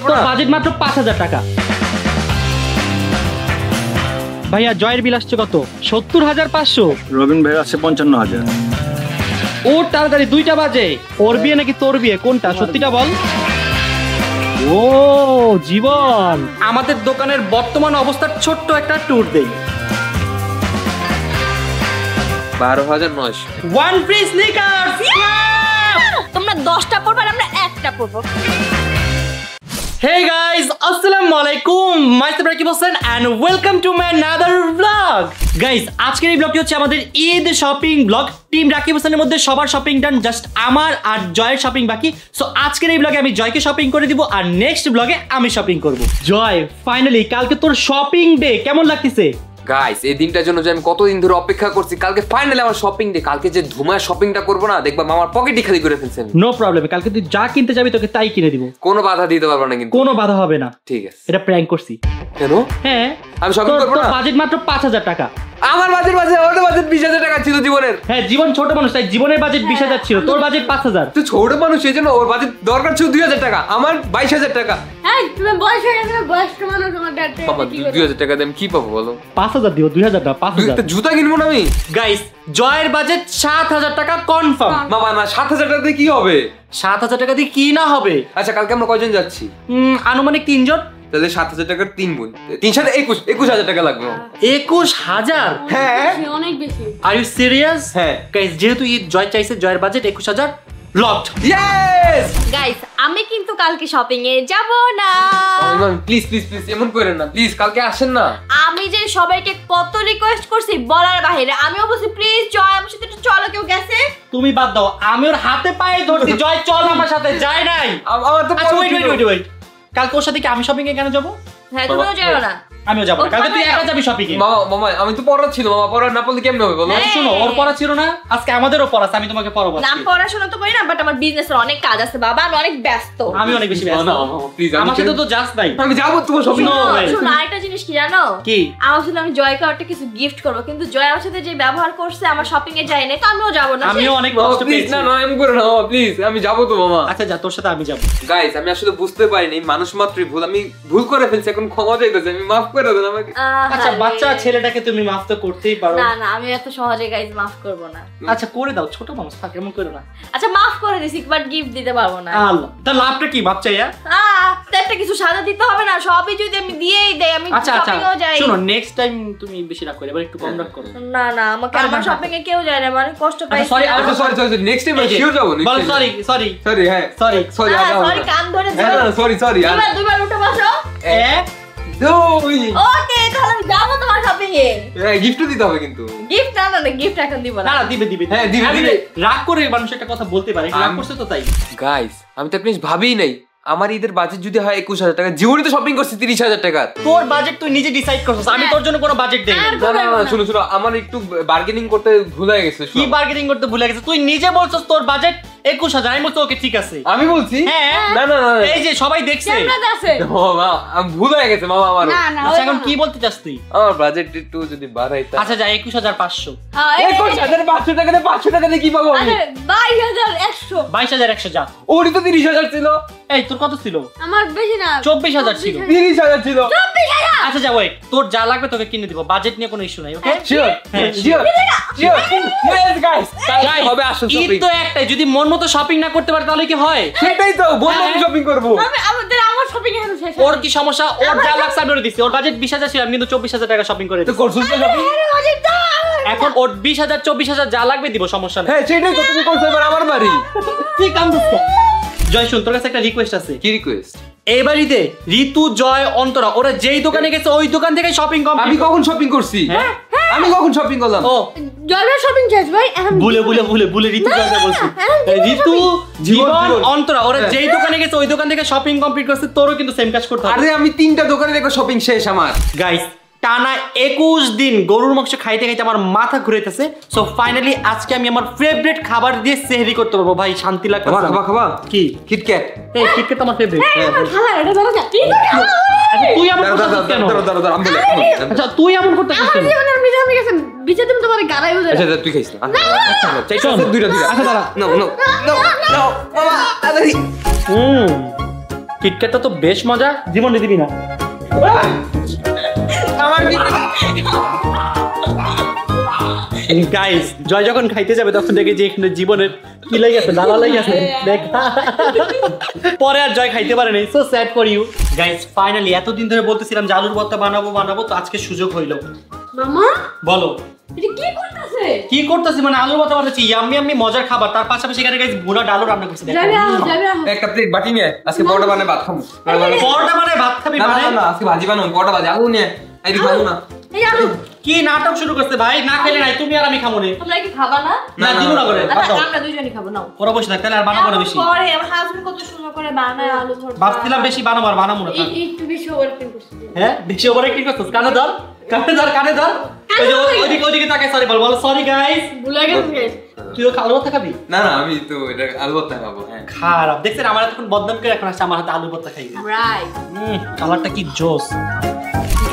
তোর বাজেট মাত্র ৫,০০০ টাকা। ভাইয়া জয়ের বিল আসছে কত? ৭০,৫০০। রবিন ভাই আছে ৫৫,০০০। ওর তাড়াতাড়ি ২টা বাজে। ওর বিয়ে নাকি তোর বিয়ে, কোনটা? সত্যিটা বল। ও জীবন, আমাদের দোকানের বর্তমান অবস্থার ছোট্ট একটা ট্যুর দেই। ১২,৯০০। One free sneakers. তোমরা 10টা পড়বে আর আমরা একটা পড়বো। Hey guys, assalamu alaikum. Myself Rakib Hossain and welcome to my another vlog. Guys, আজকের এই ব্লগটি হচ্ছে আমাদের Eid shopping blog. Team Rakib হোসেনের মধ্যে সবার শপিং ডান, জাস্ট আমার আর জয়ের শপিং বাকি। সো আজকের এই ব্লগে আমি জয়কে শপিং করে দিব আর নেক্সট ব্লগে আমি শপিং করব। জয়, ফাইনালি কালকে তোর শপিং ডে, কেমন লাগতেছে? গাইস, এই দিনটার জন্য যে আমি কতদিন ধরে অপেক্ষা করছি, কালকে ফাইনালি আমার শপিং ডে। কালকে যে ধুমায় শপিংটা করবো না, দেখবা মামার পকেটই খালি করে ফেলছেন। নো প্রবলেম, কালকে তুই যা কিনতে যাবি তোকে তাই কিনে দিব। কোনো বাধা দিতে পারবো না কিন্তু। কোনো বাধা হবে না। ঠিক আছে, এটা প্র্যাঙ্ক করছি। কেন? হ্যাঁ, আমি শপিং করব না। বাজেট মাত্র ৫,০০০ টাকা। আমার বাজেট ওর বাজেট ২০,০০০ টাকা ছিল জীবনের। হ্যাঁ, জীবন ছোট মানুষ, তাই জীবনের বাজেট ২০,০০০ ছিল, তোর বাজেট ৫,০০০। তুই ছোট মানুষ, এই জন্য ওর বাজেট দরকার ছিল ২০০০ টাকা, আমার ২২,০০০ টাকা। এই তুমি বয়স হয়ে গেছে, বয়স্ক মানুষ, তোমার ড্যাড বাবা ২০০০ টাকা দিয়ে আমি কি পাবো বলো? ৫,০০০ দিও, ২০০০ না ৫,০০০। একটা জুতা কিনবো না আমি। গাইস, জয়ের বাজেট ৭,০০০ টাকা কনফার্ম। মামা না, ৭,০০০ টাকা দিয়ে কি হবে? ৭,০০০ টাকা দিয়ে কি না হবে? আচ্ছা, কালকে আমরা কয়জন যাচ্ছি? আনুমানিক ৩ জন। তাহলে ৭,০০০ টাকার ৩ গুণ ৩ সাথে ২১,০০০ টাকা লাগবে। ২১,০০০? হ্যাঁ, অনেক বেশি। Are you serious? হ্যাঁ। গাইস, যেহেতু ঈদ জয় চাইছে, জয়ের বাজেট ২১,০০০ লকড। ইয়েস গাইস, আমি কিন্তু কালকে শপিং এ যাব না। প্লিজ প্লিজ প্লিজ এমন করেন না, প্লিজ কালকে আসেন না। আমি যে সবাইকে কত রিকোয়েস্ট করছি বলার বাইরে, আমি বলছি প্লিজ জয় আমার সাথে একটু চলো। কেউ গেছে? তুমি বাদ দাও, আমি ওর হাতে পায়ে ধরছি, জয় চল আমার সাথে, যায় নাই। আমার তো আচ্ছা ওয়েট, কালকে ওর সাথে কি আমি শপিং এ কেন যাব? হ্যাঁ, তুমিও যাও না। আমিও যাব না, কালকে তুই একা যাবি শপিং এ। মামা আমি তো পড়া ছিল, মামা পড়া না পড়লে কেমনে হবে বলো? আচ্ছা শোনো, ওর পড়া ছিল না, আজকে আমাদেরও পড়া আছে, আমি তোমাকে পড়াবো। নাম পড়াশোনা তো করি না, বাট আমার বিজনেসের অনেক কাজ আছে বাবা, আমি অনেক ব্যস্ত। আমি অনেক বেশি ব্যস্ত। না মামা প্লিজ, আমার সাথে তো জাস্ট নাই। আমি যাব তোমার শপিং। শোনো, আরেকটা জিনিস কি জানো? কি? আমার সাথে আমি জয়কে একটা কিছু গিফট করব, কিন্তু জয় আমার সাথে যে ব্যবহার করছে আমার শপিং এ যায় না, তো আমিও যাব না। আমিও অনেক কষ্ট প্লিজ পেয়েছি। না না এমন করে না মামা, প্লিজ আমি যাব তো মামা। আচ্ছা যা, তোর সাথে আমি যাব। গাইস, আমি আসলে বুঝতে পারিনি, মানুষ মাত্রই ভুল, আমি ভুল করে ফেলছি, এখন ক্ষমা চাইতেছি, আমি মাফ করে দেন আমাকে। আচ্ছা বাচ্চা ছেলেটাকে তুমি মাফ তো করতেই পারো। না না, আমি এত সহজে গাইস মাফ করব না। আচ্ছা করে দাও, ছোট মানুষ থাক, এমন করে না। আচ্ছা মাফ করে দিছি, বাট গিফট দিতে পারবো না। আল্লাহ, তার লাভটা কি বাচ্চা? একটা কিছু সাজা দিতে হবে না, সবই যদি আমি দিয়েই দেই, আমি আচ্ছা আচ্ছা শপিংও যাই। শোনো, নেক্সট টাইম তুমি বেশি রাগ করো, এবার একটু কম রাগ করো। না না, আমাকে আমার শপিং এ কেউ যায় না, মানে কষ্ট পাই। সরি আচ্ছা সরি সরি, নেক্সট টাইম আমি শিওর যাব। বল সরি সরি সরি। হ্যাঁ সরি সরি। সরি কান ধরে সরি সরি। দুবার উঠে বসো। 1 2। ওকে, তাহলে আমি যাবো তোমার শপিং এ। গিফট দিতে হবে কিন্তু। গিফট না না, গিফট এখন দিব না। না না, দিবে দিবে। হ্যাঁ দিবে। রাগ করে মানুষ একটা কথা বলতে পারে, রাগ করছে তো তাই। গাইস, আমি তো আপনি ভাবিই নাই আমার ঈদের বাজেট যদি হয় ২১,০০০ টাকা, জীবনে তো শপিং করছি ৩০,০০০ টাকা। তোর বাজেট তুই নিজে ডিসাইড করছিস, আমি তোর জন্য কোনো বাজেট দেই না। না না শুনো শুনো, আমার একটু বার্গেনিং করতে ভুল হয়ে গেছে। কি বার্গেনিং করতে ভুলে গেছিস? তুই নিজে বলছিস তোর বাজেট ২১,০০০, আমি বলছি ওকে ঠিক আছে। আমি বলছি হ্যাঁ। না না না, এই যে সবাই দেখছে। ক্যামেরাতে আছে। ও মা, আমি ভুল হয়ে গেছে মামা আমার। না না, আচ্ছা এখন কি বলতে চাস তুই? আমার বাজেট একটু যদি বাড়াইতা। আচ্ছা যা, ২১,৫০০। হ্যাঁ, ২১,৫০০ টাকা দিয়ে ৫০০ টাকা দিয়ে কি পাবো আমি? ২২,১০০। ২২,১০০ যা। ওরই তো ৩০,০০০ ছিল। এই তোর কত ছিল? আমার বেশি না, ২৪,০০০ ছিল। ৩০,০০০ ছিল। ২৪,০০০। আচ্ছা যা, ওয়েট, তোর যা লাগবে তোকে কিনে দিব, বাজেট নিয়ে কোনো ইস্যু নাই। ওকে শিওর হ্যাঁ, sure sure. Yes guys, Guys, হবে আসল ঈদ শপিং। তো একটাই, যদি মন মতো শপিং না করতে পারে তাহলে কি হয়? সেটাই তো বললাম, শপিং করব। আমার শপিং এখন শেষ। ওর কি সমস্যা? ওর যা লাগছে আমি ওরে দিছি। ওর বাজেট ২০,০০০ ছিল, আমি কিন্তু ২৪,০০০ টাকা শপিং করে তো দিছি। করছিস তো শপিং? এখন ওর ২০,০০০ ২৪,০০০ যা লাগবে দিব, সমস্যা নেই। হ্যাঁ সেটাই তো, তুমি করছো এবার আমার বাড়ি। তুই কাম দোস্ত। জয় শুন, তোর কাছে একটা রিকোয়েস্ট আছে। কি রিকোয়েস্ট? এই বাড়িতে ঋতু, জয়, অন্তরা ওরা যেই দোকানে গেছে ওই দোকান থেকে শপিং আমি কমপ্লিট। কখন শপিং করছি? হ্যাঁ? আমি কখন শপিং করলাম? ও জয়বার শপিং শেষ ভাই। ভুলে ঋতু জয়টা বলছি। ঋতু, জীবন, অন্তরা ওরা যেই দোকানে গেছে ওই দোকান থেকে শপিং কমপ্লিট করছে, তোরও কিন্তু সেম কাজ করতে হবে। আরে আমি ৩টা দোকানে দেখো শপিং শেষ আমার। গাইস, টানা ২১ দিন গরুর মাংস খাইতে খাইতে আমার মাথা ঘুরাইতেছে। সো ফাইনালি আজকে আমি আমার ফেভারিট খাবার দিয়ে সেহরি করতে পারবো। ভাই শান্তি লাগতেছে। খাবা কি? কিটক্যাট। এই কিটক্যাট তো আমার ফেভারিট। খালা এটা ধরো যা। ঠিক আছে। আচ্ছা তুই এমন করতেছিস কেন? আচ্ছা তুই এমন করতেছিস কেন? জীবনের মিজে আমি গেছেন বিচে তুমি তোমার গাড়াই বুঝে। আচ্ছা তুই খাইস না। চাইছো দুইটা। আচ্ছা দাঁড়া। নো নো নো নো মামা তাড়াতাড়ি। কিটক্যাটটা তো বেশ মজা, জীবনে দিবি না। গাইস জয় যখন খাইতে যাবে তখন দেখে যে এখানে জীবনের কি লাই আছে, দালা লাই আছে দেখ। পরে আর জয় খাইতে পারে নাই, so sad for you guys. Finally এতদিন ধরে বলতেছিলাম যে আলুর ভর্তা বানাবো, তো আজকে সুযোগ হইলো। মামা বলো এটা কি করতেছে? কি করতেছি? মানে আলুর ভর্তা বানাচ্ছি, ইয়াম্মি মজার খাবার, তার পাশাপাশি এখানে গাইস বুড়া ডালও রান্না করছি। যাবে একটা প্লেট বাটি নিয়ে আজকে পরোটা বানায় ভাত খাবো। পরোটা বানায় ভাত খাবি? না মানে না আজকে ভাজি বানাবো, পরোটা ভাজি। আলু নিয়ে এই খাবো না। এই আলু কি নাটক শুরু করতে ভাই? না খেলে নাই, তুমি আর আমি খাবো না। তোমরা কি খাবা না? না দিমু না করে আচ্ছা আমরা দুইজনই খাবো নাও। পরে বসে থাক, তাহলে আর বানাবো না বেশি। পরে আমার হাজবেন্ড কত সুন্দর করে বানায় আলু ভর্তা। ভাবছিলাম বেশি বানাবো, আর বানাবো না। একটু বেশি ওভারঅ্যাক্টিং করছিস। হ্যাঁ বেশি ওভার অ্যাক্টিং করছিস। কানে ধর। ওই যে ওইদিকে তাকে সরি বল সরি গাইস, ভুলে গেছি গাইস। তুইও আলু ভর্তা খাবি? না না আমি তো এটা আলু ভর্তা খাবো। হ্যাঁ খারাপ দেখছেন, আমার এতক্ষণ বদনাম করে এখন আসছে আমার হাতে আলু ভর্তা খাইবে। রাইট কালারটা কি জোস।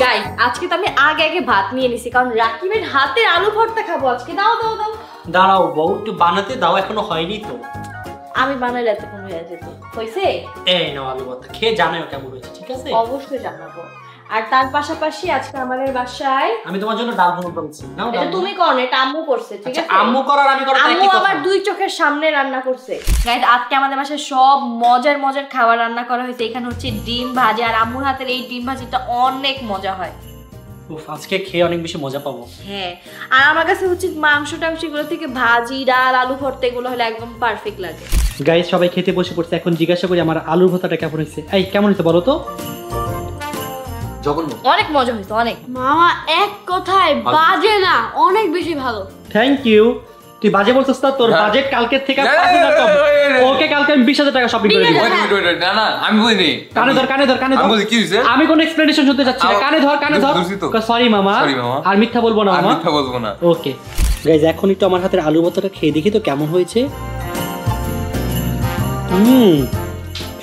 গাইস আজকে তো আমি আগে ভাত নিয়ে নিছি, কারণ রাকিবের হাতে আলু ভর্তা খাবো আজকে। দাও দাঁড়াও বউ, একটু বানাতে দাও, এখনো হয়নি তো। আমি বানাইলে এতক্ষণ হয়ে যেত। হইছে? এই নাও আলু ভর্তা, খেয়ে জানাও কেমন হয়েছে, ঠিক আছে? অবশ্যই জানাবো। আর তার পাশাপাশি আজকে আমাদের বাসায় আমি তোমার জন্য ডাল ভুনা করেছি। নাও এটা তুমি করো না, এটা আম্মু করছে, ঠিক আছে? আম্মু করার আমি করার আম্মু একই কথা। আবার দুই চোখের সামনে রান্না করছে। গাইস আজকে আমাদের বাসায় সব মজার খাবার রান্না করা হয়েছে। এখানে হচ্ছে ডিম ভাজি, আর আম্মুর হাতের এই ডিম ভাজিটা অনেক মজা হয়। উফ আজকে খেয়ে অনেক বেশি মজা পাবো। হ্যাঁ আর আমার কাছে হচ্ছে মাংস টাংস এগুলো থেকে ভাজি ডাল আলু ভর্তা এগুলো হলে একদম পারফেক্ট লাগে। গাইস সবাই খেতে বসে পড়ছে, এখন জিজ্ঞাসা করি আমার আলুর ভর্তাটা কেমন হয়েছে। এই কেমন হয়েছে বলো তো? জঘন্য। অনেক মজা হয়েছে অনেক। মামা এক কথায় বাজে না, অনেক বেশি ভালো। Thank you. তুই বাজে বলছিস না? তোর বাজেট কালকের থেকে 5,000 কম। ওকে কালকে আমি 20,000 টাকা শপিং করে দিব। না না আমি বলিনি। কানে ধর আমি বলি কি হইছে? আমি কোনো এক্সপ্লেনেশন শুনতে চাচ্ছি না। কানে ধর সরি মামা। আর মিথ্যা বলবো না মামা। মিথ্যা বলবো না। ওকে গাইস এখন একটু আমার হাতের আলু ভর্তাটা খেয়ে দেখি তো কেমন হয়েছে।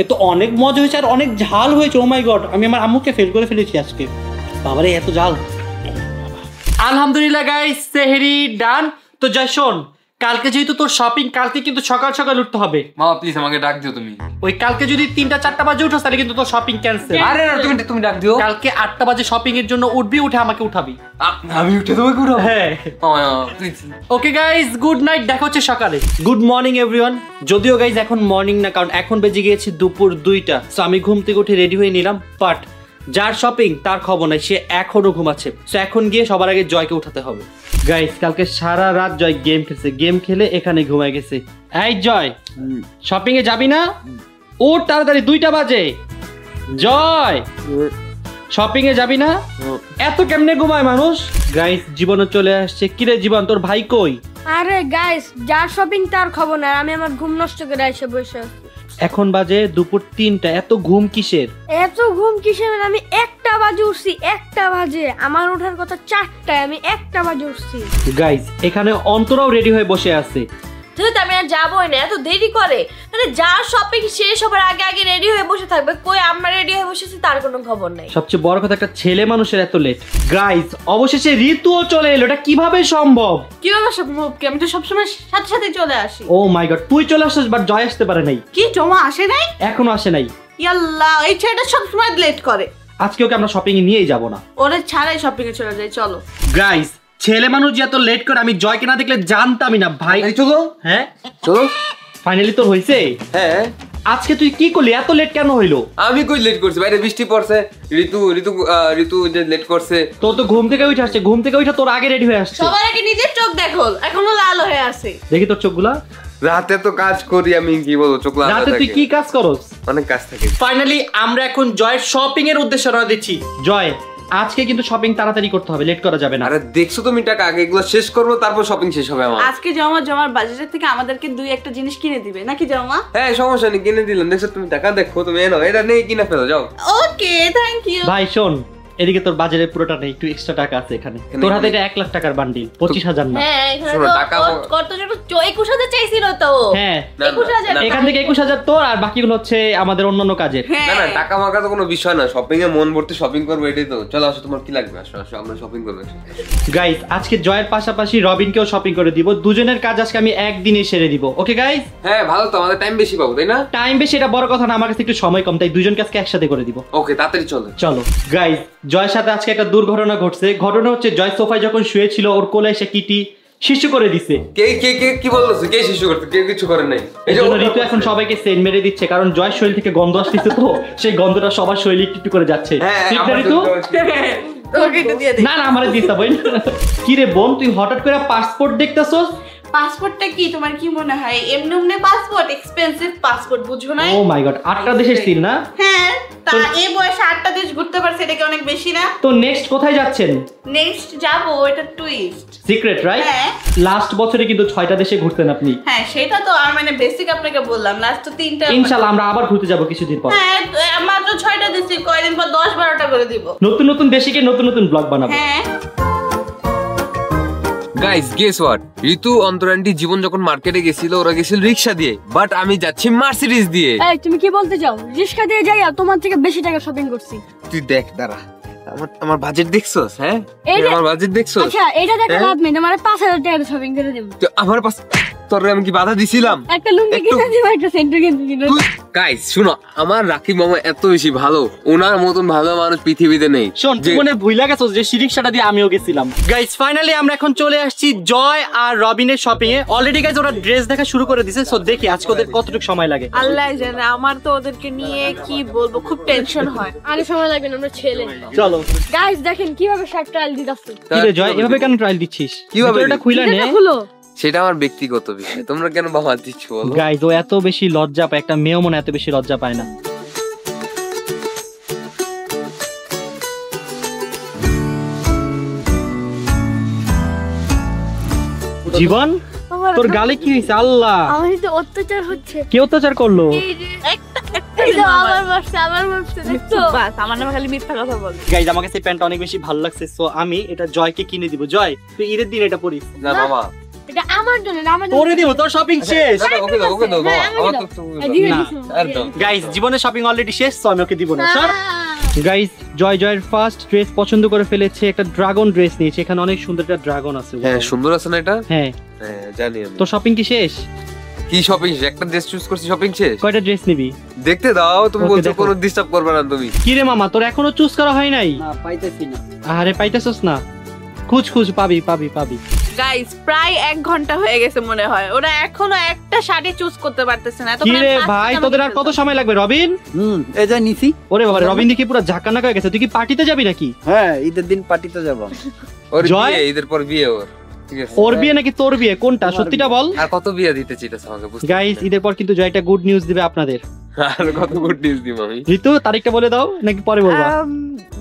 এ তো অনেক মজা হয়েছে আর অনেক ঝাল হয়েছে। ও মাই গড, আমি আমার আম্মুকে ফেল করে ফেলেছি আজকে। বাবারে এত ঝাল। আলহামদুলিল্লাহ গাইস সেহরি ডান। তো জয় শোন, কালকে যেহেতু তোর শপিং, কালকে কিন্তু সকাল সকাল উঠতে হবে। মামা প্লিজ আমাকে ডাক দিও তুমি। ওই কালকে যদি 3টা-4টা বাজে উঠোস তাহলে কিন্তু তোর শপিং ক্যান্সেল। আরে না তুমি ডাক দিও। কালকে 8টা বাজে শপিং এর জন্য উঠবি, উঠে আমাকে উঠাবি। আমি উঠে তোমাকে উঠাবো? হ্যাঁ please. Okay guys good night, দেখা হচ্ছে সকালে। Good morning everyone. যদিও গাইস এখন মর্নিং না, কারণ এখন বেজে গিয়েছে দুপুর 2টা। সো আমি ঘুম থেকে উঠে রেডি হয়ে নিলাম, বাট যার শপিং তার খবর নাই, সে এখনো ঘুমাচ্ছে। সো এখন গিয়ে সবার আগে জয়কে উঠাতে হবে। গাইস কালকে সারা রাত জয় গেম খেলছে, গেম খেলে এখানে ঘুমায় গেছে। এই জয় শপিং এ যাবি না? ও তাড়াতাড়ি 2টা বাজে। জয় শপিং এ যাবি না? এত কেমনে ঘুমায় মানুষ? গাইস জীবনও চলে আসছে। কিরে জীবন, তোর ভাই কই? আরে গাইস যার শপিং তার খবর না, আমি আমার ঘুম নষ্ট করে এসে বসে আছি। এখন বাজে দুপুর 3টা, এত ঘুম কিসের? এত ঘুম কিসের? আমি 1টা বাজে উঠছি। 1টা বাজে আমার ওঠার কথা 4টায়, আমি 1টা বাজে উঠছি। গাইস এখানে অন্তরাও রেডি হয়ে বসে আছে। যেহেতু আমি আর যাবোই না, এত দেরি করে। মানে যার শপিং শেষ হবার আগে রেডি হয়ে বসে থাকবে। কই আমরা রেডি হয়ে বসেছি তার কোনো খবর নাই। সবচেয়ে বড় কথা, একটা ছেলে মানুষের এত লেট। গাইস অবশেষে ঋতুও চলে এলো, এটা কিভাবে সম্ভব? কিভাবে সম্ভব? আমি তো সবসময় সাথে সাথে চলে আসি। ও মাই গড, তুই চলে আসছিস বাট জয় আসতে পারে নাই। কি জমা আসে নাই? এখনো আসে নাই। ইয়াল্লাহ, এই ছেলেটা সবসময় লেট করে। আজকে ওকে আমরা শপিং এ নিয়েই যাব না। ওরে ছাড়াই শপিং এ চলে যাই, চলো। গাইস ছেলে মানুষ যে এত লেট করে আমি জয়কে না দেখলে জানতামই না ভাই। চলো। হ্যাঁ চলো। ফাইনালি তোর হইছে? হ্যাঁ। আজকে তুই কি করলি? এত লেট কেন হইলো? আমি কই লেট করছি? বাইরে বৃষ্টি পড়ছে। ঋতু যে লেট করছে। তোর তো ঘুম থেকে উঠে আসছে, ঘুম থেকে উঠে তোর আগে রেডি হয়ে আসছে। সবার আগে নিজের চোখ দেখো, এখনো লাল হয়ে আছে। দেখি তোর চোখগুলা। রাতে তো কাজ করি আমি, কি বলবো চোখ লাল। রাতে তুই কি কাজ করস? অনেক কাজ থাকে। ফাইনালি আমরা এখন জয়ের শপিং এর উদ্দেশ্যে রওনা দিচ্ছি। জয় আজকে কিন্তু শপিং তাড়াতাড়ি করতে হবে, লেট করা যাবে না। আরে দেখছো তুমি টাকা আগে এগুলো শেষ করবো, তারপর শপিং শেষ হবে আমার। আজকে জমার বাজেটের থেকে আমাদেরকে 2-1টা জিনিস কিনে দিবে নাকি জমা? হ্যাঁ সমস্যা নেই, কিনে দিলাম। দেখছো তুমি টাকা দেখো, তুমি এনো এটা নেই কিনে ফেলো, যাও। Okay thank you. ভাই শোন, এদিকে তোর বাজারের পুরোটা নেই, একটু এক্সট্রা টাকা আছে এখানে। তোর হাতে এটা 1 লাখ টাকার বান্ডিল, 25,000 না। হ্যাঁ এখানে শোনো, তো টাকা কত জন 21,000 চাইছিল তো। হ্যাঁ না, 21,000 না, এখান থেকে 21,000 তোর, আর বাকিগুলো হচ্ছে আমাদের অন্যান্য কাজের। না না, টাকা মাকা তো কোনো বিষয় না, শপিং এ মন ভর্তি শপিং করবো, এটাই তো। চলো আসো, তোমার কি লাগবে? আসো আসো, আমরা শপিং করবো। গাইস আজকে জয়ের পাশাপাশি রবিনকেও শপিং করে দিব, দুজনের কাজ আজকে আমি একদিনে সেরে দিব। Okay guys? হ্যাঁ ভালো তো, আমাদের টাইম বেশি পাবো তাই না? টাইম বেশি এটা বড় কথা না, আমার কাছে একটু সময় কম, তাই দুজন কাজকে একসাথে করে দিব। ওকে তাড়াতাড়ি চলো। চলো গাইস, জয়ের সাথে আজকে একটা দুর্ঘটনা ঘটছে। ঘটনা হচ্ছে জয় সোফায় যখন শুয়েছিল ওর কোলে এসে কিটি শিশু করে দিছে। কে কে কে কি বলছো? কে শিশু করতে? কে কিছু করে নাই। এই জন্য ঋতু এখন সবাইকে সেন্ড মেরে দিচ্ছে, কারণ জয়ের শরীর থেকে গন্ধ আসতেছে, তো সেই গন্ধটা সবার শরীরে একটু একটু করে যাচ্ছে। ঠিক না ঋতু? তোকে একটু দিয়ে দে। না না, আমারে দিস না বোন। কি রে বোন, তুই হঠাৎ করে পাসপোর্ট দেখতাছস? পাসপোর্টটা কি তোমার কি মনে হয় এমনি এমনি পাসপোর্ট? এক্সপেন্সিভ পাসপোর্ট, বুঝো না? ও মাই গড, 8টা দেশের সিল না? হ্যাঁ, তা এই বয়সে 8টা দেশ ঘুরতে পারছে, এটা কি অনেক বেশি না? তো নেক্সট কোথায় যাচ্ছেন? নেক্সট যাবো, এটা টুইস্ট। Secret right? হ্যাঁ। লাস্ট বছরে কিন্তু 6টা দেশে ঘুরতেন আপনি। হ্যাঁ সেটা তো আর মানে বেসিক আপনাকে বললাম, লাস্ট তো 3টা। ইনশাআল্লাহ আমরা আবার ঘুরতে যাব কিছুদিন পর। হ্যাঁ মাত্র 6টা দেশে, কয়দিন পর 10-12টা করে দিব। নতুন নতুন দেশে গিয়ে নতুন নতুন ব্লগ বানাবো। হ্যাঁ গাইস গেস হোয়াট, ঋতু অন্তরান্টি জীবন যখন মার্কেটে গেছিল, ওরা গেছিল রিক্সা দিয়ে, বাট আমি যাচ্ছি মার্সিডিজ দিয়ে। এই তুমি কি বলতে চাও? রিস্কা দিয়ে যাই আর তোমার থেকে বেশি টাকা শপিং করছি। তুই দেখ, দাঁড়া, আমার বাজেট দেখছস? হ্যাঁ এই যে- আমার বাজেট দেখছস? আচ্ছা এটা দেখে হ্যাঁ? লাভ নেই, তোমার 5,000 টাকা শপিং করে দেব। তো আমার পাশ তোরে আমি কি বাধা দিছিলাম? একটা লুঙ্গি একটু- কিনে দেব, একটা সেন্টার কিনে দেব। গাইস শুনো, আমার রাকিব মামা এত বেশি ভালো, ওনার মতন ভালো মানুষ পৃথিবীতে নেই। শোন, তুই যে- মনে ভুইলা গেছস যে রিক্সাটা দিয়ে আমিও গেছিলাম। গাইস ফাইনালি আমরা এখন চলে আসছি জয় আর রবিনের শপিং এ। অলরেডি গাইস ওরা ড্রেস দেখা শুরু করে দিয়েছে, সো দেখি আজকে ওদের কতটুকু সময় লাগে। আল্লাহ জানে, আমার তো ওদেরকে নিয়ে কি বলবো, খুব টেনশন হয়। আরে সময় লাগবে না, আমরা ছেলে। চলো। গাইস দেখেন কিভাবে শার্ট ট্রায়াল দিতাছে। কি রে জয়, এভাবে কেন ট্রায়াল দিচ্ছিস? কিভাবে এটা খুইলা নে। এটা খুলো। সেটা আমার ব্যক্তিগত বিষয়, তোমরা কেন বাবা দিচ্ছ বলো? গাইস ও এত বেশি লজ্জা পায়, একটা মেয়েও মনে হয় এত বেশি লজ্জা পায় না। জীবন, তোর গালে কি হয়েছে? আল্লাহ, আমার তো অত্যাচার হচ্ছে। কে অত্যাচার করলো? এই যে একটা এই যে আমার মারছে, দেখছো? বাস, আমার নামে খালি মিথ্যা কথা বল। গাইস আমার কাছে এই প্যান্টটা অনেক বেশি ভালো লাগছে, সো আমি এটা জয়কে কিনে দিব। জয় তুই ঈদের দিন এটা পরিস। না মামা, এটা আমার জন্য না, আমার জন্য। তোরে দিব, তোর শপিং শেষ। ওকে দাও, ওকে দাও বাবা, হ্যাঁ, আমি আমার দাও। তো এই দিকে না। দিছো। একদম। গাইস জীবনের শপিং অলরেডি শেষ, সো আমি ওকে দিব না। সর। আহ! গাইস জয় জয়ের ফার্স্ট ড্রেস পছন্দ করে ফেলেছে, একটা ড্রাগন ড্রেস নিয়েছে, এখানে অনেক সুন্দর একটা ড্রাগন আছে। হ্যাঁ সুন্দর আছে না এটা? হ্যাঁ, হ্যাঁ জানি আমি। তো শপিং কি শেষ? কি শপিং? একটা ড্রেস চুজ করছি, শপিং শেষ। কয়টা ড্রেস নিবি? দেখতে দাও, তুমি Okay, বলছো দেখো। কোনো ডিস্টার্ব করবে না তুমি। কি রে মামা, তোর এখনো চুজ করা হয় নাই? না পাইতেছি না। আরে পাইতেছস না? খুঁজ খুঁজ, পাবি পাবি পাবি। গাইস প্রায় 1 ঘন্টা হয়ে গেছে মনে হয়, ওরা এখনো একটা শাড়ি চুজ করতে পারতেছে না। কি রে ভাই, তোদের আর কত সময় লাগবে? রবিন, এই যে নিছি। ওরে বাবা, রবিন দেখি পুরো ঝাঁকানাক হয়ে গেছে। তুই কি পার্টিতে যাবি নাকি? হ্যাঁ ঈদের দিন পার্টিতে যাব। ওর জয়? বিয়ে, ঈদের পর বিয়ে ওর। ঠিক আছে। ওর বিয়ে নাকি তোর বিয়ে, কোনটা? সত্যিটা বল। আর কত বিয়ে দিতে চাইতেছ আমাকে বুঝতে? গাইস ঈদের পর কিন্তু জয় একটা গুড নিউজ দিবে আপনাদের। আর কত গুড নিউজ দিম আমি? ঋতু তারিখটা বলে দাও নাকি পরে বলবা?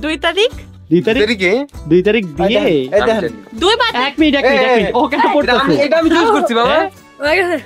2 তারিখ। 2 তারিখ? এদিকে 2 তারিখ বিয়ে? এই আমি দেখেন জানি। 2 বাজে। এক মিনিট ও কেন পড়তেছে? এটা আমি চুজ করছি বাবা। হ্যাঁ? হয়ে গেছে।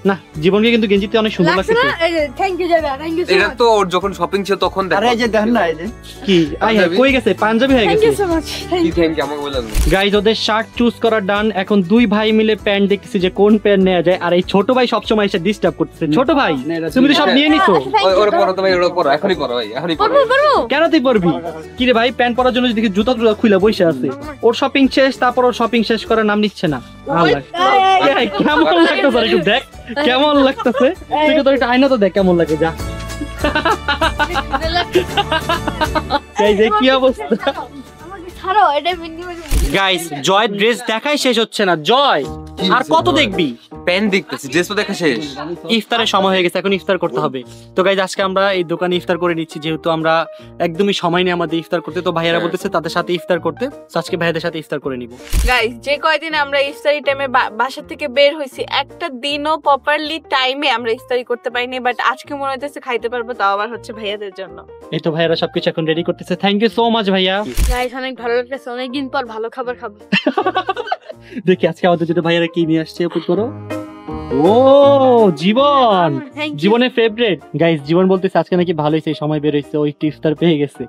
না, জীবনকে কিন্তু গেঞ্জিতে অনেক সুন্দর লাগছে লাগছে। না? এই যে থ্যাংক ইউ যাবে, থ্যাংক ইউ সো এটা মাচ। তো ওর যখন শপিং ছিল তখন আরে দেখো। এই যে দেখেন না, এই যে কি আই হাই, কই গেছে? পাঞ্জাবি হয়ে থ্যাংক গেছে। You so much. কি থ্যাংক ইউ আমাকে বললেন? গাইজ ওদের শার্ট চুজ করা ডান। এখন দুই ভাই মিলে প্যান্ট দেখতেছি যে কোন প্যান্ট নেওয়া যায়, আর এই ছোট ভাই সবসময় এসে ডিস্টার্ব করতেছে। ছোট ভাই না, এটা তুমি তো সব ঠিক নিয়ে নিছো, ওরে পড়ো তো ভাই, ওরে পড়ো, এখনই পড়ো ভাই, এখনই পড়ো। কেন তুই পরবি? কি রে ভাই, প্যান্ট পরার জন্য দেখি জুতা টুতা খুলে বসে আছে। ওর শপিং শেষ, তারপর ওর শপিং শেষ করার নাম নিচ্ছে না। আল্লাহ, এই, কেমন লাগতেছে? একটু দেখ কেমন লাগতেছে। তুই তো একটা আয়না তো দেখ কেমন লাগে। যা এই যে কি অবস্থা। আমাকে ছাড়ো, এটা মিনি মিনি। গাইস জয় ড্রেস দেখাই শেষ হচ্ছে না। জয় আর কত দেখবি? প্যান দেখতেছি, ড্রেস তো দেখা শেষ। ইফতারের সময় হয়ে গেছে, এখন ইফতার করতে হবে। তো গাইজ আজকে আমরা এই দোকানে ইফতার করে নিচ্ছি, যেহেতু আমরা একদমই সময় নেই আমাদের ইফতার করতে। তো ভাইয়ারা বলতেছে তাদের সাথে ইফতার করতে, তো আজকে ভাইয়াদের সাথে ইফতার করে নিব। গাইস যে কয়দিন আমরা ইফতারি টাইমে বাসা থেকে বের হইছি, একটা দিনও প্রপারলি টাইমে আমরা ইফতারি করতে পারিনি, বাট আজকে মনে হইতেছে খাইতে পারবো, তাও আবার হচ্ছে ভাইয়াদের জন্য। এই তো ভাইয়ারা সবকিছু এখন রেডি করতেছে। থ্যাংক ইউ সো মাচ ভাইয়া। গাইস অনেক ভালো লাগতেছে, অনেকদিন পর ভালো খাবার খাবো। দেখি আজকে আমাদের যদি ভাইয়ারা কি নিয়ে আসছে, উপর করো। ও জীবন, Thank you. জীবনের ফেভারিট। গাইস জীবন বলতেছে আজকে নাকি ভালো হয়েছে, সময় বের হয়েছে, ওই ইফতার পেয়ে গেছে।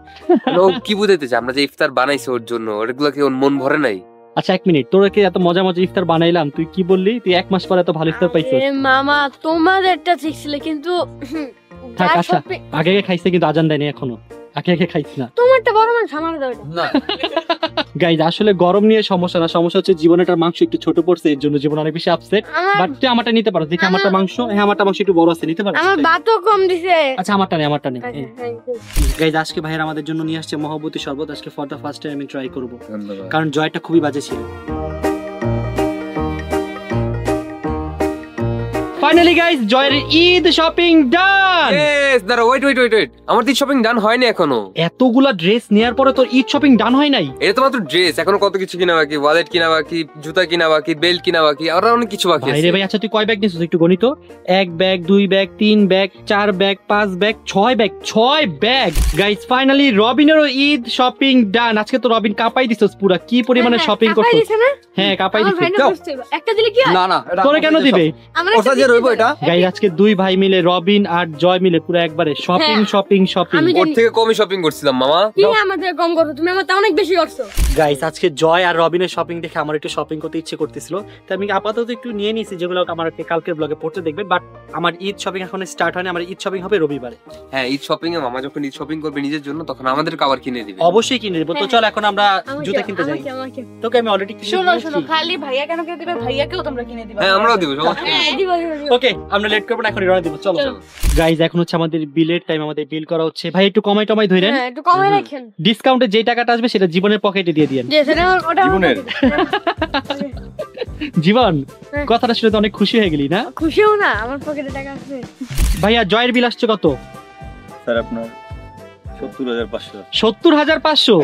ও কি বুঝাইতে চাই, আমরা যে ইফতার বানাইছি ওর জন্য, ওগুলো কি ওর মন ভরে নাই? আচ্ছা এক মিনিট, তোর কি এত মজা মজা ইফতার বানাইলাম, তুই কি বললি তুই 1 মাস পরে এত ভালো ইফতার পাইছিস? এ মামা তোমাদেরটা ঠিক ছিল কিন্তু থাক যা আচ্ছা, shopping- আগে আগে খাইছে কিন্তু আজান দেয়নি এখনো, আগে খাইছি না। তোমারটা বড় মানুষ আমার দাও এটা। না গাইজ আসলে গরম নিয়ে সমস্যা না, সমস্যা হচ্ছে জীবনটার মাংস একটু ছোট পড়ছে, এর জন্য জীবন অনেক বেশি আপসেট। আমার বাট তুই আমারটা নিতে পারো, দেখি আমারটা মাংস, হ্যাঁ আমারটা মাংস একটু বড় আছে, নিতে পারো। আমার ভাতও কম দিছে। আচ্ছা আমারটা নেই, আমারটা নেই। আচ্ছা, thank you. গাইজ আজকে ভাইয়ের আমাদের জন্য নিয়ে আসছে মহব্বতী শরবত, আজকে ফর দ্য ফার্স্ট টাইম আমি ট্রাই করবো, ধন্যবাদ। কারণ জয়টা খুবই বাজে ছিল। ফাইনালি গাইজ জয়ের ঈদ শপিং ডান। Yes, দাঁড়া, ওয়েট। আমার তো শপিং ডান হয়নি এখনো। এতগুলা ড্রেস নেয়ার পরে তোর ঈদ শপিং ডান হয় নাই? এটা তো মাত্র ড্রেস, এখনো কত কিছু কিনা বাকি, ওয়ালেট কিনা বাকি, জুতা কিনা বাকি, বেল্ট কিনা বাকি, আর অনেক কিছু বাকি ভাই আছে। রে ভাই, আচ্ছা তুই কয় ব্যাগ নিছিস একটু গণিত? 1 bag, 2 bag, 3 bag, 4 bag, 5 bag, 6 bag. Guys finally রবিনেরও ঈদ শপিং ডান। আজকে তো রবিন কাপাই দিছস পুরা, কি পরিমাণে হ্যাঁ, শপিং কাপাই করছস? দিছে না? হ্যাঁ কাপাই আমার দিছস। ভাইনা বুঝতে হবে। একটা দিলে কি হয়? না না এটা তোরে কেন দিবে? আমার ওটা একটা যে দিতে রইবো হবে। এটা গাইস আজকে 2 ভাই মিলে রবিন আর জয় মিলে পুরো একবারে শপিং হ্যাঁ। Shopping shopping. আমি ওর থেকে কমই শপিং করছিলাম মামা। কি আমাদের কম করো, তুমি আমার তা অনেক বেশি করছো। গাইস আজকে জয় আর রবিনের শপিং দেখে আমার একটু শপিং করতে ইচ্ছে করতেছিল, তাই আমি আপাতত একটু নিয়ে নিয়েছি, যেগুলো আমার কালকের ব্লগে পড়তে দেখবেন। বাট আমার ঈদ শপিং এখন স্টার্ট হয়নি, আমার ঈদ শপিং হবে রবিবারে। হ্যাঁ, ঈদ শপিং এ মামা যখন ঈদ শপিং করবে নিজের জন্য, তখন আমাদের খাবার কিনে দিবে। অবশ্যই কিনে দেবো। তো চল এখন আমরা জুতা কিনতে যাই। আমাকে তোকে আমি অলরেডি কিনে শোনো দিয়েছি। শোনো, খালি ভাইয়া কেন কিনে দিবে, ভাইয়াকেও তোমরা কিনে দিবা। হ্যাঁ, আমরাও দিব, সমস্যা নেই। দিব, দিব, দিব। ওকে আমরা লেট করব না, এখন রওনা দিব। চলো গাইস এখন হচ্ছে আমাদের বিলের টাইম, আমাদের বিল করা হচ্ছে। ভাই একটু কমাই টমাই ধরেন, হ্যাঁ, একটু কমাই রাখেন। ডিসকাউন্টে যে টাকাটা আসবে সেটা জীবনের পকেটে দিয়ে দিয়েন। যে সেটা ওটা আমার জীবনের। পকেটে। জীবন হ্যাঁ। কথাটা শুনে তো অনেক খুশি হয়ে গেলি না? খুশিও না, আমার পকেটে টাকা আছে। ভাইয়া জয়ের বিল আসছে কত? স্যার আপনার 70,500। 70,500?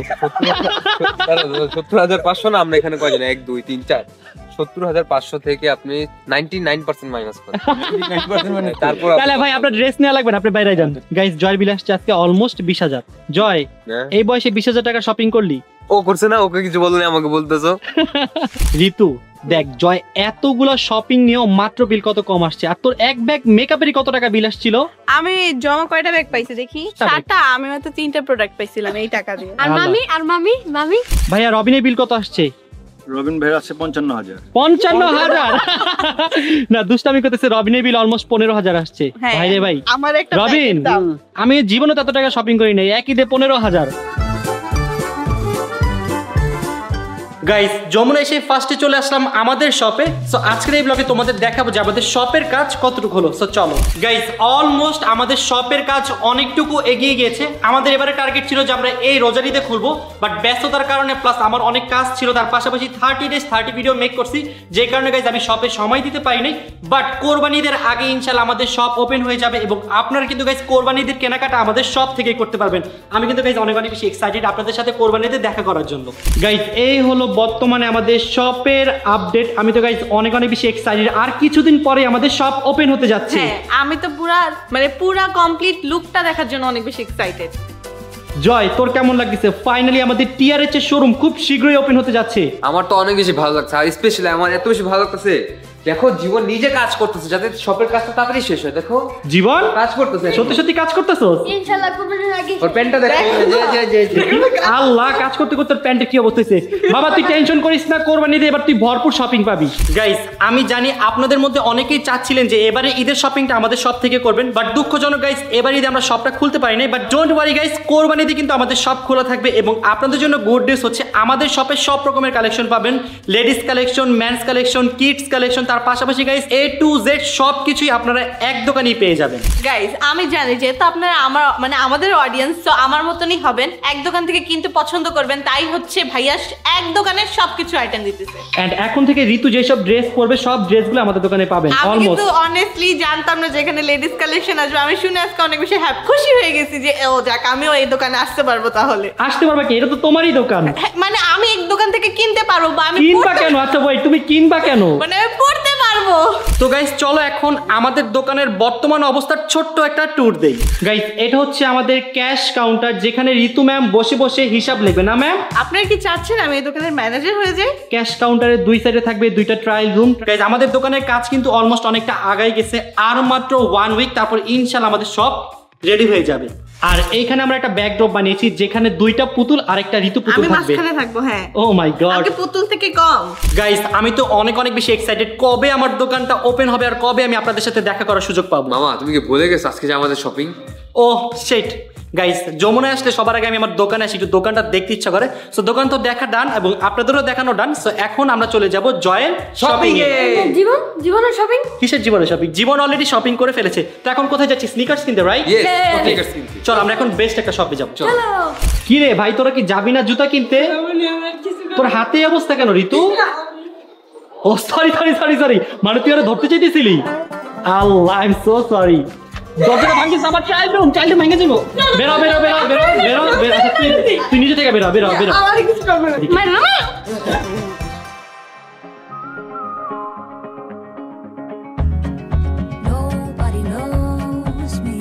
70,500 না, আমরা এখানে কয়জন, 1 2 3 4, 70,500 থেকে আপনি 99% মাইনাস করেন। 99% মানে তারপর তাহলে ভাই আপনার ড্রেস নেওয়া লাগবে না, আপনি বাইরে যান। গাইস জয়ের বিল আসছে আজকে অলমোস্ট 20,000। জয় হ্যাঁ। এই বয়সে 20,000 টাকা শপিং করলি? ও করছে না, ওকে কিছু বলনি, আমাকে বলতেছো। ঋতু দেখ জয় এতগুলা শপিং নিয়েও মাত্র বিল কত কম আসছে, আর তোর এক ব্যাগ মেকআপেরই কত টাকা বিল আসছিল? আমি জমা কয়টা ব্যাগ পাইছি দেখি? 7টা। 7টা। আমি মাত্র 3টা প্রোডাক্ট পাইছিলাম এই টাকা দিয়ে। আর ভালো। মামি ভাইয়া রবিনের বিল কত আসছে? রবিন ভাই আছে 55,000। 55,000? না দুষ্টামি করতেছে, রবিনের বিল অলমোস্ট 15,000 আসছে। হ্যাঁ, ভাই রে ভাই, আমার একটা রবিন প্যাকেট দাও। আমি জীবনে তত টাকা শপিং করি নাই, একই দে 15,000। গাইস যমুনা এসে ফার্স্টে চলে আসলাম আমাদের শপে। সো আজকের এই ব্লগে তোমাদের দেখাবো যে আমাদের শপের কাজ কতটুকু হলো। সো চলো গাইস, অলমোস্ট আমাদের শপের কাজ অনেকটুকু এগিয়ে গিয়েছে। আমাদের এবারে টার্গেট ছিল যে আমরা এই রোজারিতে খুলবো, বাট ব্যস্ততার কারণে প্লাস আমার অনেক কাজ ছিল, তার পাশাপাশি 30 ডেজ 30 ভিডিও মেক করছি, যে কারণে গাইস আমি শপে সময় দিতে পারিনি। বাট কোরবানিদের আগে ইনশাল্লাহ আমাদের শপ ওপেন হয়ে যাবে, এবং আপনারা কিন্তু গাইস কোরবানিদের কেনাকাটা আমাদের শপ থেকেই করতে পারবেন। আমি কিন্তু গাইস অনেক অনেক বেশি এক্সাইটেড আপনাদের সাথে কোরবানিদের দেখা করার জন্য। গাইস এই হলো বর্তমানে আমাদের শপের আপডেট। আমি তো গাইস অনেক অনেক বেশি এক্সাইটেড, আর কিছুদিন পরে আমাদের শপ ওপেন হতে যাচ্ছে। হ্যাঁ, আমি তো পুরা কমপ্লিট লুকটা দেখার জন্য অনেক বেশি এক্সাইটেড। জয় তোর কেমন লাগছে? ফাইনালি আমাদের টিআরএচ এর শোরুম খুব শীঘ্রই ওপেন হতে যাচ্ছে। আমার তো অনেক বেশি ভালো লাগছে, আর স্পেশালি আমার এত বেশি ভালো লাগতেছে, দেখো জীবন নিজে কাজ করতেছে যাতে শপের কাজটা তাড়াতাড়ি শেষ হয়। দেখো জীবন কাজ করতেছে, সত্যি সত্যি কাজ করতেছস? ইনশাআল্লাহ কোরবানির আগে ওর প্যান্টটা দেখো। আল্লাহ, কাজ করতে করতে প্যান্টে কি অবস্থা হয়েছে। বাবা তুই টেনশন করিস না, কোরবানিতে এবার তুই ভরপুর শপিং পাবি। গাইস আমি জানি আপনাদের মধ্যে অনেকেই চাচ্ছিলেন যে এবারে ঈদের শপিংটা আমাদের শপ থেকে করবেন, বাট দুঃখজনক গাইস এবার ঈদে আমরা শপটা খুলতে পারি নাই। বাট ডোন্ট ওয়ারি গাইস, কোরবানিতে কিন্তু আমাদের শপ খোলা থাকবে, এবং আপনাদের জন্য গুড নিউজ হচ্ছে আমাদের শপে সব রকমের কালেকশন পাবেন। Ladies collection, men's collection, kids collection, তার পাশাপাশি গাইস A to Z সব কিছুই আপনারা এক দোকানেই পেয়ে যাবেন। গাইস আমি জানি যেহেতু আপনারা আমাদের অডিয়েন্স, তো আমার মতনই হবেন, এক দোকান থেকে কিনতে পছন্দ করবেন, তাই হচ্ছে ভাইয়া এক দোকানের সবকিছু আইটেম দিতেছে। এন্ড এখন থেকে ঋতু যেসব ড্রেস পরবে সব ড্রেসগুলো আমাদের দোকানে পাবেন। আমি অলমোস্ট কিন্তু অনেস্টলি জানতাম না যেখানে লেডিস কালেকশন আসবে। আমি শুনে আজকে অনেক বেশি খুশি হয়ে গেছি যে ও যাক, আমিও এই দোকানে আসতে পারবো। তাহলে আসতে পারবা কি? এটা তো তোমারই দোকান। মানে আমি এক দোকান থেকে কিনতে পারবো, বা আমি কিনবা কেন? আচ্ছা ভাই তুমি কিনবা কেন? মানে আমি পড়তে পারবো। যাবো। তো গাইস চলো এখন আমাদের দোকানের বর্তমান অবস্থার ছোট্ট একটা ট্যুর দেই। গাইস এটা হচ্ছে আমাদের ক্যাশ কাউন্টার, যেখানে ঋতু ম্যাম বসে বসে হিসাব লিখবে না ম্যাম? আপনার কি চাচ্ছেন আমি এই দোকানের ম্যানেজার হয়ে যাই? ক্যাশ কাউন্টারের দুই সাইডে থাকবে দুইটা ট্রায়াল রুম। গাইস আমাদের দোকানের কাজ কিন্তু অলমোস্ট অনেকটা আগাই গেছে, আর মাত্র 1 উইক, তারপর ইনশাআল্লাহ আমাদের সব রেডি হয়ে যাবে। আর এইখানে আমরা একটা ব্যাকড্রপ বানিয়েছি, যেখানে দুইটা পুতুল আর একটা ঋতু পুতুল আমি থাকবে। মাঝখানে থাকবো। হ্যাঁ, ও মাই গড, আপনি পুতুল থেকে কম। গাইস আমি তো অনেক বেশি এক্সাইটেড, কবে আমার দোকানটা ওপেন হবে আর কবে আমি আপনাদের সাথে দেখা করার সুযোগ পাবো। মামা তুমি কি ভুলে গেছো আজকে যে আমাদের শপিং? ও শিট গাইস, যমুনায় আসলে সবার আগে আমি আমার দোকানে আসি, একটু দোকানটা দেখতে ইচ্ছা করে। সো দোকান তো দেখা ডান এবং আপনাদেরও দেখানো ডান। সো এখন আমরা চলে যাব জয়ের শপিং এ। জীবনের শপিং? কিসের জীবনে শপিং? জীবন অলরেডি শপিং করে ফেলেছে, তো এখন কোথায় যাচ্ছি? স্নিকার্স কিনতে, রাইট? ইয়েস, স্নিকার্স কিনতে। চল আমরা এখন বেস্ট একটা শপে যাব। চল। কি রে ভাই, তোরা কি যাবি না জুতা কিনতে? তোর হাতে এই অবস্থা কেন ঋতু? ও সরি, মানে তুই ওরা ধরতে চাইতেছিলি? আল্লাহ, আই এম সো সরি। দরজাটা ভাঙিস, আমার চাইল্ড রুম ভেঙে যাবো। বেরো। আচ্ছা, তুই নিজে থেকে বেরো। আমার কিছু করবে না। Nobody knows me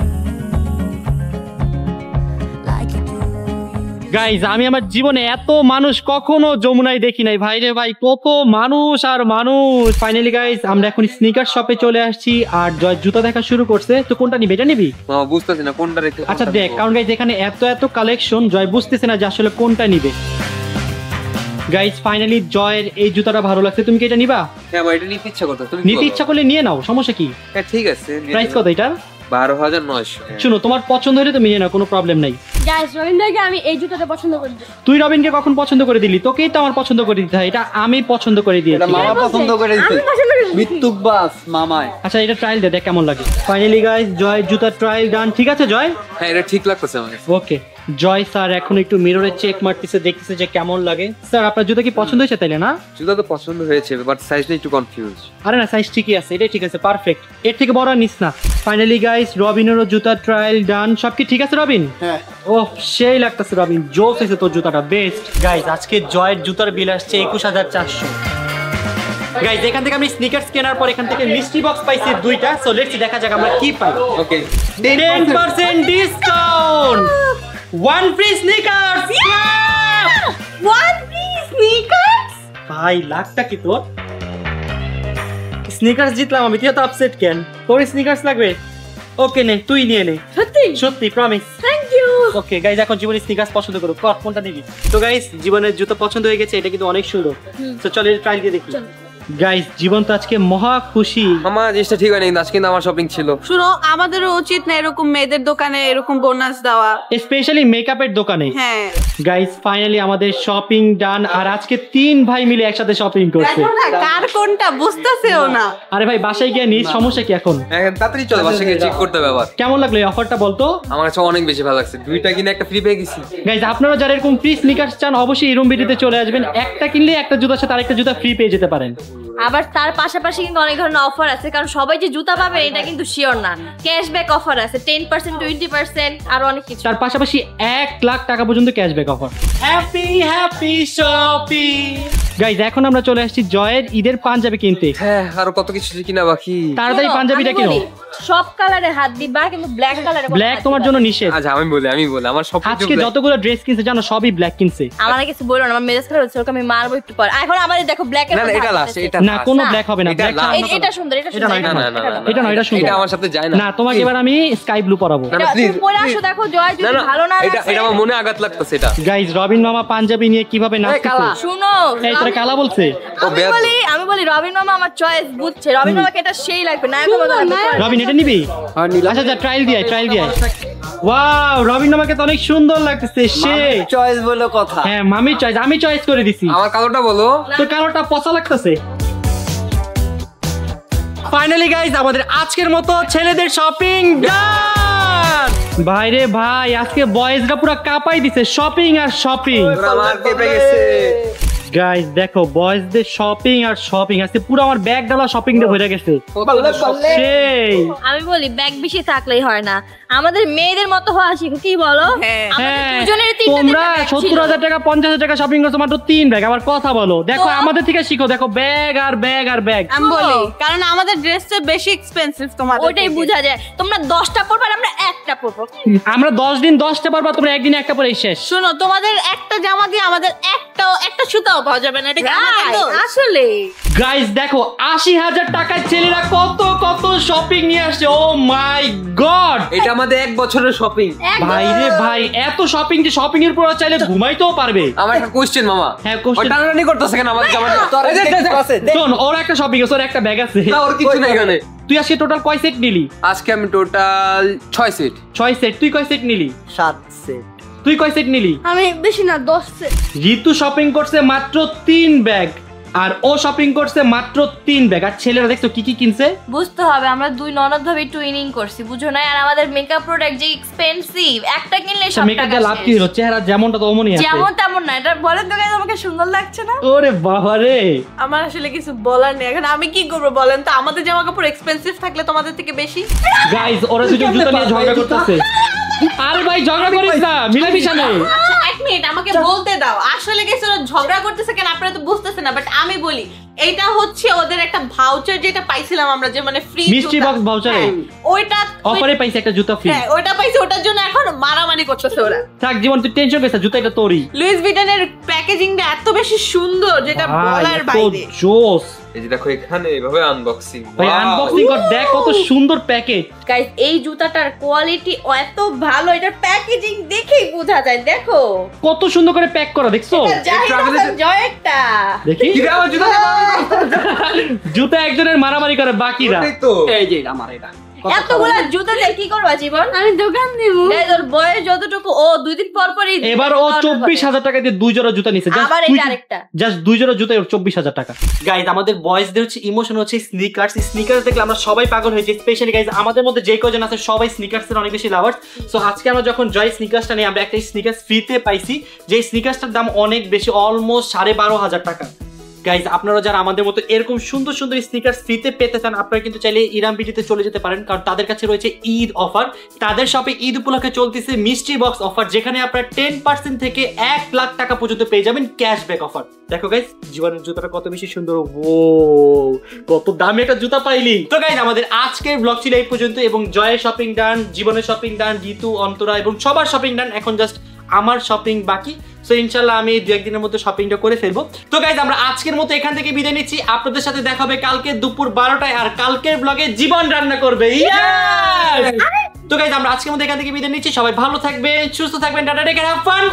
like you do. Guys আমি আমার জীবনে এত মানুষ কখনো যমুনায় দেখি নাই ভাই রে ভাই, কত মানুষ আর মানুষ। ফাইনালি গাইজ আমরা এখন স্নিকার শপে চলে আসছি, আর জয় জুতা দেখা শুরু করছে। তো কোনটা নিবি? এটা নিবি? মামা বুঝতেছি না কোনটা রেখে। আচ্ছা দেখ, কারণ গাইজ এখানে এত কালেকশন, জয় বুঝতেছে না যে আসলে কোনটা নিবে। গাইজ ফাইনালি জয়ের এই জুতাটা ভালো লাগছে, তুমি কি এটা নিবা? হ্যাঁ আমার এটা নিতে ইচ্ছা করতো। তুমি নিতে ইচ্ছা করলে নিয়ে নাও, সমস্যা কি? হ্যাঁ ঠিক আছে। প্রাইস কত এটা? 12,900। শুনো, তোমার পছন্দ হলে তুমি নিয়ে নাও, কোনো প্রবলেম নাই। গাইস, রবীন্দ্রকে আমি এই জুতাটা পছন্দ করি। তুই রবিনকে কখন পছন্দ করে দিলি? তোকেই তো আমার পছন্দ করে দিতে হয়, এটা আমি পছন্দ করে দিয়েছি। এটা মামা পছন্দ করে দিতে। আমি পছন্দ করি। মৃত্যুক বাস মামায়। আচ্ছা এটা ট্রায়াল দে, দেখ কেমন লাগে। ফাইনালি গাইস জয় জুতার ট্রায়াল ডান। ঠিক আছে জয়? হ্যাঁ এটা ঠিক লাগতেছে আমাকে। ওকে, জয় স্যার এখন একটু মিররে চেক মারতেছে, দেখতেছে যে কেমন লাগে। স্যার আপনার জুতা কি পছন্দ হয়েছে তাইলে? না জুতা তো পছন্দ হয়েছে, বাট সাইজটা একটু কনফিউজ। আরে না, সাইজ ঠিকই আছে, এটাই ঠিক আছে, পারফেক্ট, এর থেকে বড় আর নিস না। ফাইনালি গাইস রবিনেরও জুতার ট্রায়াল ডান। সব কি ঠিক আছে রবিন? হ্যাঁ। ও সেই লাগতেছে রবিন, জোস হয়েছে তোর জুতাটা, বেস্ট। গাইস আজকে জয়ের জুতার বিল আসছে 21,400। গাইস এখান থেকে আমি স্নিকার্স কেনার পর এখান থেকে মিস্ট্রি বক্স পাইছি 2টা। সো লেটস দেখা যাক আমরা কি পাই। Okay 10% discount, 1 free sneakers. One piece sneakers? ভাই লাখটা কি তোর? স্নিকার্স জিতলাম আমি, তুই তো আপসেট কেন? তোর স্নিকার্স লাগবে? ওকে নে, তুই নিয়ে নে। সত্যি promise. Thank you. Okay guys এখন জীবনের স্নিকার্স পছন্দ করো, কোনটা নিবি? তো গাইজ জীবনের জুতো পছন্দ হয়ে গেছে, এটা কিন্তু অনেক সুন্দর। তো চল এটা ট্রাই দিয়ে দেখি। গাইজ জীবন তো আজকে মহা খুশি। আমার জিনিসটা ঠিক হয়নি, কিন্তু আজকে কিন্তু আমার শপিং ছিল। শুনো, আমাদেরও উচিত না এরকম মেয়েদের দোকানে এরকম বোনাস দেওয়া। স্পেশালি মেকআপের দোকানে। হ্যাঁ গাইজ ফাইনালি আমাদের শপিং ডান, আর আজকে 3 ভাই মিলে একসাথে শপিং করছে। কার কোনটা বুঝতেছেও না। আরে ভাই বাসায় গিয়ে নিস, সমস্যা কি এখন? এখন তাড়াতাড়ি চল বাসায় গিয়ে চেক করতে হবে আবার। কেমন লাগলো এই অফারটা বলতো? আমার কাছে অনেক বেশি ভালো লাগছে, 2টা কিনে একটা ফ্রি পেয়ে গেছি। গাইজ আপনারা যারা এরকম ফ্রি স্নিকার্স চান অবশ্যই এরকম ভিডিওতে চলে আসবেন, একটা কিনলে একটা জুতার সাথে আরেকটা জুতা ফ্রি পেয়ে যেতে পারেন। আবার তার পাশাপাশি কিন্তু অনেক ধরনের অফার আছে, কারণ সবাই যে জুতা পাবে এটা কিন্তু শিওর না। ক্যাশব্যাক অফার আছে 10%, 20%, আর অনেক কিছু। তার পাশাপাশি 1 লাখ টাকা পর্যন্ত cashback offer. Happy shopping. Guys এখন আমরা চলে আসছি জয়ের ঈদের পাঞ্জাবি কিনতে। হ্যাঁ আরো কত কিছু কিনা বাকি। তাড়াতাড়ি শোনো, পাঞ্জাবিটা আমি কিনো। বলি, সব কালারে হাত দিবা কিন্তু ব্ল্যাক কালারে ব্ল্যাক তোমার জন্য নিষেধ। আচ্ছা আমি বলি আমার সব আজকে যতগুলো ড্রেস কিনছে জানো সবই ব্ল্যাক কিনছে। আমার কিছু বলো না, আমার মেজাজ খারাপ হচ্ছে, ওকে আমি মারবো একটু পর। এখন আমাদের দেখো ব্ল্যাক এর না মধ্যে এটা হাত লাস্ট, দিতেছে। এটা না কোনো ব্ল্যাক হবে না, ব্ল্যাক এটা সুন্দর, এটা সুন্দর। এটা নয়, এটা এটা সুন্দর। এটা আমার সাথে যায় না। না তোমাকে এবার আমি স্কাই ব্লু পরাবো। না, তুমি please, পরে আসো, দেখো জয় যদি ভালো না এটা লাগে। এটা আমার মনে আঘাত লাগতেছে এটা। গাইজ রবিন মামা পাঞ্জাবি নিয়ে কিভাবে নাচতেছে। শুনো, এই তোরা কালা বলছে। আমি বলি রবিন মামা আমার চয়েস বুঝছে, রবিন মামাকে এটা সেই লাগবে, নায়ক হবে না। রবিন এটা নিবি? আচ্ছা যা ট্রায়াল দিয়ে ওয়াও রবিন মামাকে তো অনেক সুন্দর লাগতেছে। সে চয়েস বলে কথা। হ্যাঁ মামি চয়েস, আমি চয়েস করে দিছি। আমার কালোটা বলো। তো কালোটা পচা লাগতেছে। ফাইনালি গাইজ আমাদের আজকের মতো ছেলেদের শপিং ডান। ভাই রে ভাই আজকে বয়েজরা পুরো কাঁপাই দিছে, শপিং আর শপিং। আমার কেঁপে গেছে। গাইস দেখো বয়েজদের শপিং আর শপিং আজকে পুরো আমার ব্যাগ ডালা শপিং দিয়ে ভরে গেছে সেই আমি বলি ব্যাগ বেশি থাকলেই হয় না, আমাদের মেয়েদের মতো হওয়া শিখো, কি বলো? আমাদের হ্যাঁ দুজনের তিনটা তোমরা তিনটা bag ছিল। 70,000 টাকা 50,000 টাকা শপিং করছো মাত্র 3 ব্যাগ, আবার কথা বলো। দেখো আমাদের থেকে শিখো, দেখো ব্যাগ আর ব্যাগ আর ব্যাগ। আমি বলি কারণ আমাদের ড্রেসটা বেশি এক্সপেন্সিভ তোমাদের ওটাই থেকে। বোঝা যায়, তোমরা 10টা পরবে আর আমরা একটা পরবো। আমরা 10 দিন 10টা পারবা, তোমরা একদিন একটা পরে শেষ। শোনো তোমাদের একটা জামা দিয়ে আমাদের একটা সুতাও পাওয়া যাবে না, এটা কি আমাদের Right, দোষ? আসলে গাইস দেখো 80,000 টাকায় ছেলেরা কত কত শপিং নিয়ে আসছে। ও মাই গড, এটা আমাদের 1 বছরের শপিং। ভাই রে ভাই, এত শপিং যে শপিং এর পর চাইলে ঘুমাইতেও পারবে। আমার একটা কোশ্চেন মামা, হ্যাঁ, question। ওই টানাটানি করতেছে কেন আমাদের জামাটা? শোন, ওর একটা শপিং আছে, ওর একটা ব্যাগ আছে। না, ওর কিছু নাই এখানে। তুই আজকে টোটাল কয় সেট নিলি? আজকে আমি টোটাল 6 সেট। 6 সেট। তুই কয় সেট নিলি? 7 সেট। তুই কয় সেট নিলি? আমি বেশি না 10 সেট। ঋতু শপিং করছে মাত্র 3 ব্যাগ, আর ও শপিং করছে মাত্র 3 ব্যাগ। আর ছেলেরা দেখছো কি কি কিনছে? বুঝতে হবে আমরা দুই ননদ ভাবে টুইনিং করছি, বুঝো না? আর আমাদের মেকআপ প্রোডাক্ট যে এক্সপেন্সিভ, একটা কিনলে সব মেকআপ টাকা দিয়ে লাভ কি শেষ। হলো? চেহারা যেমনটা তো অমনই আছে। যেমন তেমন না, এটা বলেন তো গাইস, আমাকে সুন্দর লাগছে না? ওরে বাবা রে। আমার আসলে কিছু বলার নেই এখন, আমি কি করবো বলেন তো? আমাদের জামা কাপড় এক্সপেন্সিভ থাকলে তোমাদের থেকে বেশি। গাইস ওরা দুজন জুতা নিয়ে ঝগড়া করতেছে। আরে ভাই ঝগড়া করিস না, মিলামিশা নেই। আচ্ছা এক মিনিট আমাকে বলতে দাও, আসলে গেছে ওরা ঝগড়া করতেছে কেন আপনারা তো বুঝতেছেন না, বাট আমি বলি এইটা হচ্ছে ওদের একটা ভাউচার যেটা পাইছিলাম আমরা, যে মানে ফ্রি মিষ্টি বক্স ভাউচারে ওইটা অফারে পাইছে একটা জুতা ফ্রি। হ্যাঁ ওইটা পাইছে, ওটার জন্য এখন মারামারি করতেছে ওরা। থাক জীবন, তুই টেনশন করিস না, জুতা এটা তোরই। লুইস ভিটনের প্যাকেজিংটা এত বেশি সুন্দর যেটা বলার ভাই, এত বাইরে। জোস। এই যে দেখো এখানে এভাবে আনবক্সিং। ভাই আনবক্সিং কর, দেখ কত সুন্দর প্যাকেজ। গাইস এই জুতাটার কোয়ালিটি এত ভালো, এটার প্যাকেজিং দেখেই বোঝা যায়। দেখো কত সুন্দর করে প্যাক করা, দেখছো? জয়েরটা দেখি কি রে আমার জুতা? জুতা একজনের মারামারি করে বাকিরা। ওটাই তো। এই যে এটা আমার এটা। এতগুলা জুতা দিয়ে কি করবা জীবন? আমি দোকান দিব। গাইস ওর বয়স যতটুকু, ও 2 দিন পর পরই এবার ও 24,000 টাকা দিয়ে 2 জোড়া জুতা নিছে। আবার এটা আরেকটা। জাস্ট 2 জোড়া জুতা ওর 24,000 টাকা। গাইস আমাদের বয়েজদের হচ্ছে ইমোশন হচ্ছে স্নিকার্স। স্নিকার্স দেখলে আমরা সবাই পাগল হয়ে যাই, স্পেশালি গাইস আমাদের মধ্যে যে কজন আছে সবাই স্নিকার্সের অনেক বেশি লাভার্স। সো আজকে আমরা যখন জয় স্নিকার্সটা নিয়ে আমরা একটা স্নিকার্স ফ্রিতে পাইছি, যে স্নিকার্সটার দাম অনেক বেশি, অলমোস্ট 12,500 টাকা। গাইজ আপনারা যারা আমাদের মতো এরকম সুন্দর সুন্দর স্নিকার্স ফ্রিতে পেতে চান, আপনারা কিন্তু চাইলে ইরাম বিটিতে চলে যেতে পারেন, কারণ তাদের কাছে রয়েছে ঈদ অফার। তাদের শপে ঈদ উপলক্ষে চলতেছে মিস্ট্রি বক্স অফার, যেখানে আপনারা 10% থেকে 1 লাখ টাকা পর্যন্ত পেয়ে যাবেন ক্যাশব্যাক অফার। দেখো গাইজ জীবনের জুতাটা কত বেশি সুন্দর, ও কত দামি একটা জুতা পাইলি। তো গাইজ আমাদের আজকের ব্লগ ছিল এই পর্যন্ত, এবং জয়ের শপিং ডান, জীবনের শপিং ডান, ঋতু, অন্তরা এবং সবার শপিং ডান। এখন জাস্ট আমার শপিং বাকি। সো ইনশাল্লাহ আমি 2-1 দিনের মধ্যে শপিংটা করে ফেলবো। তো গাইজ আমরা আজকের মতো এখান থেকে বিদায় নিচ্ছি। আপনাদের সাথে দেখা হবে কালকে দুপুর 12টায়, আর কালকের ব্লগে জীবন রান্না করবে। তো গাইজ আমরা আজকের মতো এখান থেকে বিদায় নিচ্ছি। সবাই ভালো থাকবেন, সুস্থ থাকবেন, tata, take care, have fun.